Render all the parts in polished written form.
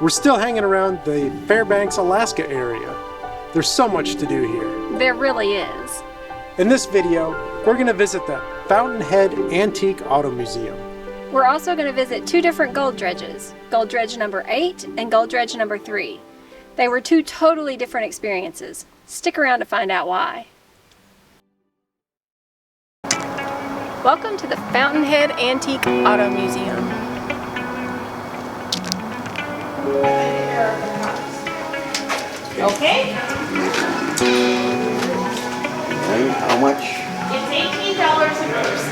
We're still hanging around the Fairbanks, Alaska area. There's so much to do here. There really is. In this video, we're going to visit the Fountainhead Antique Auto Museum. We're also going to visit two different gold dredges, gold dredge number 8 and gold dredge number 3. They were two totally different experiences. Stick around to find out why. Welcome to the Fountainhead Antique Auto Museum. Okay. How much? It's $18 a person.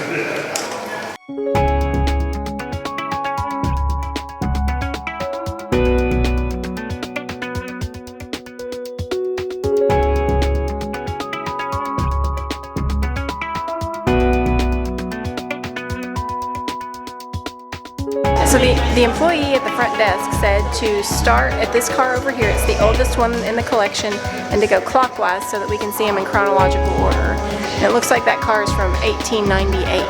So the employee at the front desk said to start at this car over here. It's the oldest one in the collection, and to go clockwise so that we can see them in chronological order. And it looks like that car is from 1898.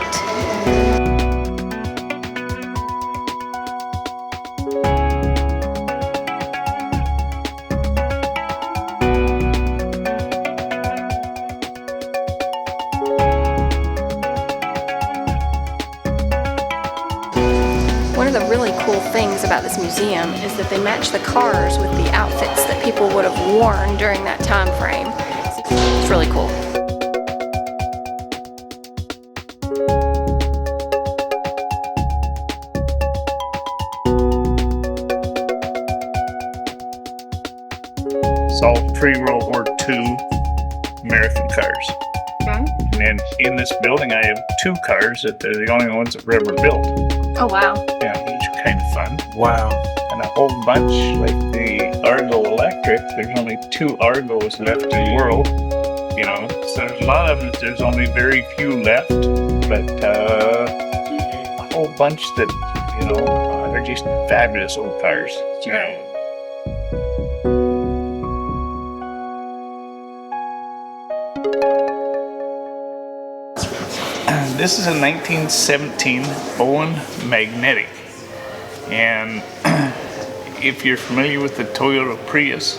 One of the really cool things about this museum is that they match the cars with the outfits that people would have worn during that time frame. It's really cool. It's all pre-World War II American cars. Okay. And then in this building I have two cars that they're the only ones that were ever built. Oh wow. Yeah, which are kind of fun. Wow. And a whole bunch, like the Argo Electric, there's only 2 Argos left in the world. You know, so there's a lot of them, there's only very few left. But a whole bunch that, you know, they're just fabulous old cars. You know. This is a 1917 Owen Magnetic, and if you're familiar with the Toyota Prius,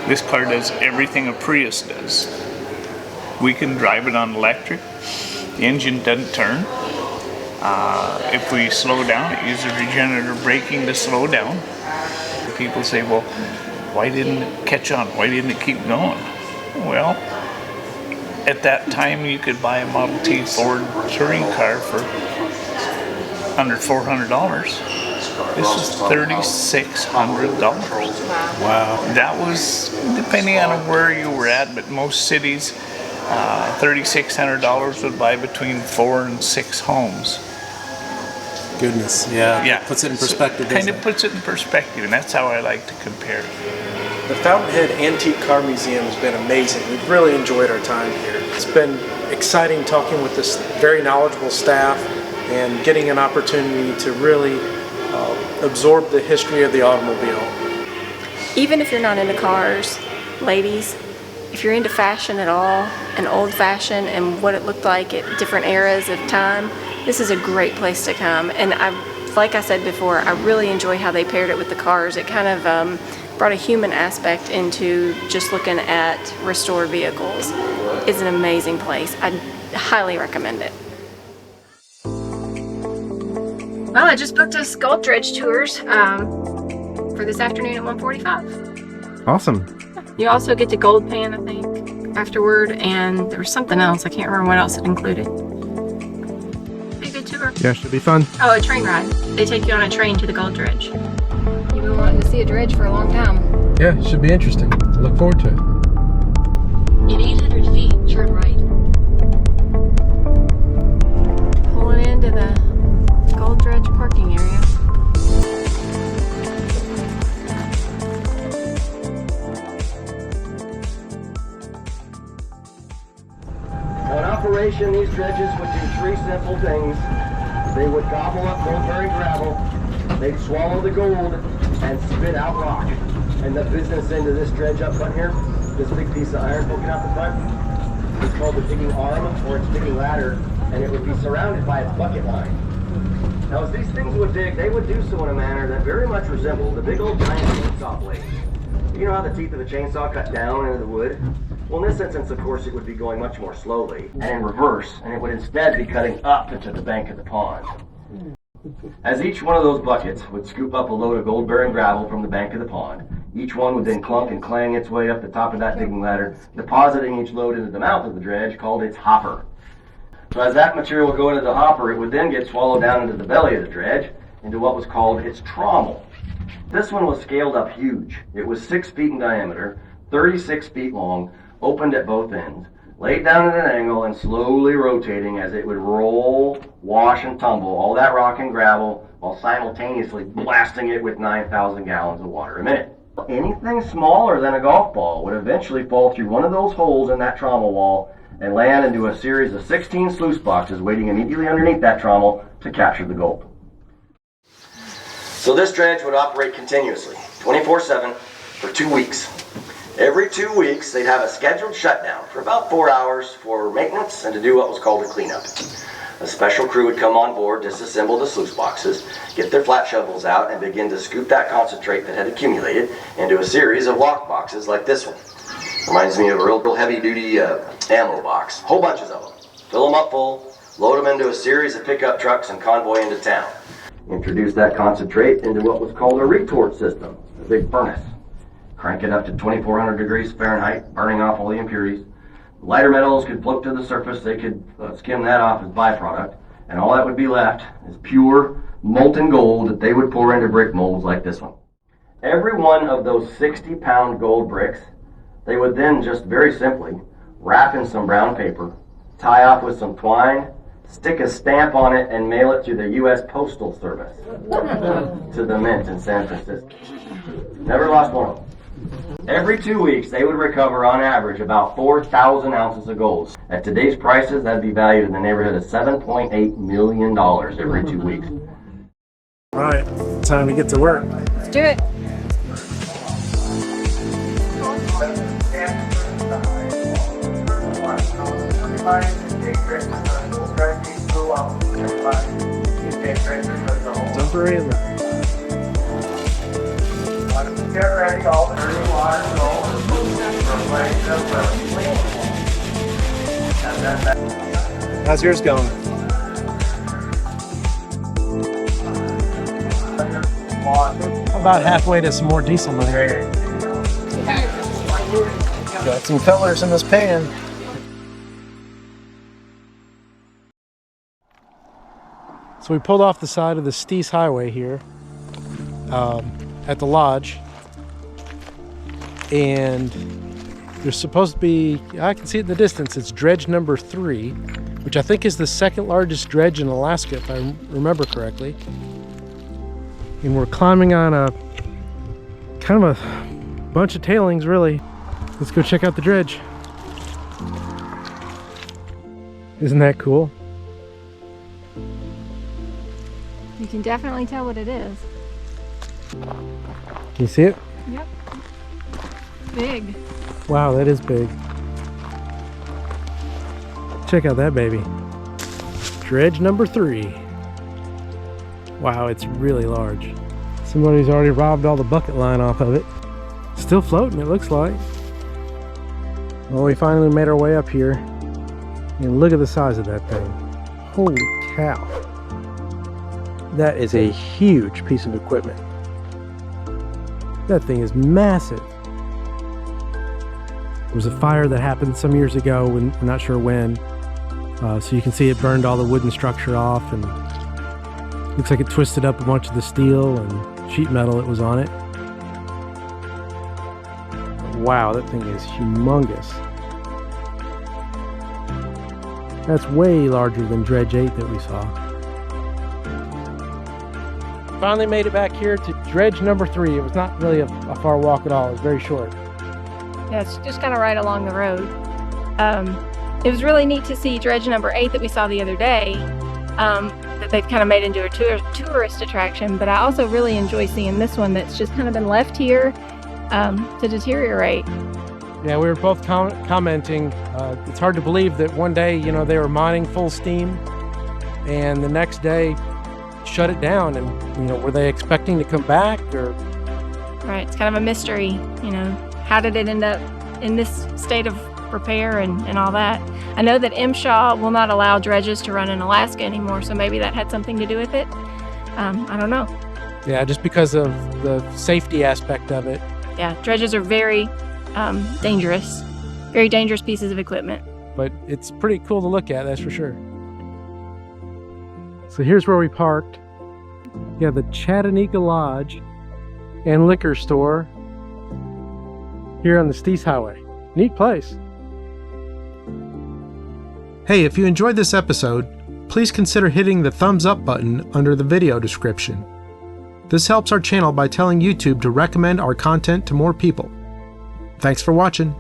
this car does everything a Prius does. We can drive it on electric, the engine doesn't turn. If we slow down, it uses regenerative braking to slow down. People say, well, why didn't it catch on? Why didn't it keep going? Well, at that time, you could buy a Model T Ford touring car for under $400. This is $3,600. Wow. That was depending on where you were at, but most cities, $3,600 would buy between 4 and 6 homes. Goodness, yeah. Yeah, That puts it in perspective. Kind of puts it in perspective, and that's how I like to compare it. The Fountainhead Antique Car Museum has been amazing. We've really enjoyed our time here. It's been exciting talking with this very knowledgeable staff and getting an opportunity to really absorb the history of the automobile. Even if you're not into cars, ladies, if you're into fashion at all, and old fashion and what it looked like at different eras of time, this is a great place to come. And like I said before, I really enjoy how they paired it with the cars. It kind of brought a human aspect into just looking at restored vehicles. It's an amazing place. I highly recommend it. Well, I just booked us gold dredge tours for this afternoon at 1:45. Awesome. You also get to gold pan, I think, afterward, and there was something else. I can't remember what else it included. Be a good tour. Yeah, should be fun. Oh, a train ride. They take you on a train to the gold dredge. You've been wanting to see a dredge for a long time. Yeah, it should be interesting. Look forward to it. In 800 feet, turn right. Pulling into the gold dredge parking area. In operation, these dredges would do 3 simple things. They would gobble up Goldberry gravel, they'd swallow the gold, and spit out rock. And the business end of this dredge up front here, this big piece of iron poking out the front, is called the digging arm or its digging ladder, and it would be surrounded by a bucket line. Now, as these things would dig, they would do so in a manner that very much resembled the big old giant chainsaw blade. You know how the teeth of a chainsaw cut down into the wood? Well, in this instance, of course, it would be going much more slowly and in reverse, and it would instead be cutting up into the bank of the pond. As each one of those buckets would scoop up a load of gold-bearing gravel from the bank of the pond, each one would then clunk and clang its way up the top of that digging ladder, depositing each load into the mouth of the dredge called its hopper. So as that material would go into the hopper, it would then get swallowed down into the belly of the dredge, into what was called its trommel. This one was scaled up huge. It was 6 feet in diameter, 36 feet long, opened at both ends, laid down at an angle and slowly rotating as it would roll, wash, and tumble all that rock and gravel while simultaneously blasting it with 9,000 gallons of water a minute. Anything smaller than a golf ball would eventually fall through one of those holes in that trommel wall and land into a series of 16 sluice boxes waiting immediately underneath that trommel to capture the gold. So this dredge would operate continuously, 24/7, for 2 weeks. Every 2 weeks, they'd have a scheduled shutdown for about 4 hours for maintenance and to do what was called a cleanup. A special crew would come on board, disassemble the sluice boxes, get their flat shovels out, and begin to scoop that concentrate that had accumulated into a series of lock boxes like this one. Reminds me of a real heavy-duty ammo box. Whole bunches of them. Fill them up full, load them into a series of pickup trucks, and convoy into town. Introduce that concentrate into what was called a retort system, a big furnace. Crank it up to 2,400 degrees Fahrenheit, burning off all the impurities. Lighter metals could float to the surface. They could skim that off as byproduct, and all that would be left is pure molten gold that they would pour into brick molds like this one. Every one of those 60-pound gold bricks, they would then just very simply wrap in some brown paper, tie off with some twine, stick a stamp on it, and mail it to the U.S. Postal Service to the mint in San Francisco. Never lost one of them. Every 2 weeks, they would recover on average about 4,000 ounces of gold. At today's prices, that'd be valued in the neighborhood of $7.8 million every 2 weeks. All right, time to get to work. Let's do it. Temporary in there. Get ready, all the dirty water How's yours going? About halfway to some more diesel money. Got some fillers in this pan. So we pulled off the side of the Steese Highway here at the lodge, and there's supposed to be, I can see it in the distance, it's dredge number 3, which I think is the second largest dredge in Alaska if I remember correctly. And we're climbing on a kind of a bunch of tailings really. Let's go check out the dredge. Isn't that cool? You can definitely tell what it is. Can you see it? Yep. Big. Wow, that is big. Check out that baby. Dredge number 3. Wow, it's really large. Somebody's already robbed all the bucket line off of it. Still floating, it looks like. Well, we finally made our way up here. And look at the size of that thing. Holy cow. That is a huge piece of equipment. That thing is massive. There was a fire that happened some years ago, I'm not sure when. So you can see it burned all the wooden structure off, and looks like it twisted up a bunch of the steel and sheet metal that was on it. Wow, that thing is humongous. That's way larger than Dredge 8 that we saw. Finally made it back here to dredge number 3. It was not really a far walk at all. It was very short. Yeah, it's just kind of right along the road. It was really neat to see dredge number 8 that we saw the other day, that they've kind of made into a tourist attraction, but I also really enjoy seeing this one that's just kind of been left here to deteriorate. Yeah, we were both commenting. It's hard to believe that one day, they were mining full steam, and the next day, shut it down. And were they expecting to come back, or? Right, it's kind of a mystery, how did it end up in this state of repair and all that. I know that MSHA will not allow dredges to run in Alaska anymore, so maybe that had something to do with it. I don't know. Yeah, just because of the safety aspect of it. Yeah, dredges are very dangerous pieces of equipment. But it's pretty cool to look at, that's for sure. So here's where we parked. Yeah, the Chattanooga Lodge and liquor store here on the Steese Highway. Neat place. Hey, if you enjoyed this episode, please consider hitting the thumbs up button under the video description. This helps our channel by telling YouTube to recommend our content to more people. Thanks for watching.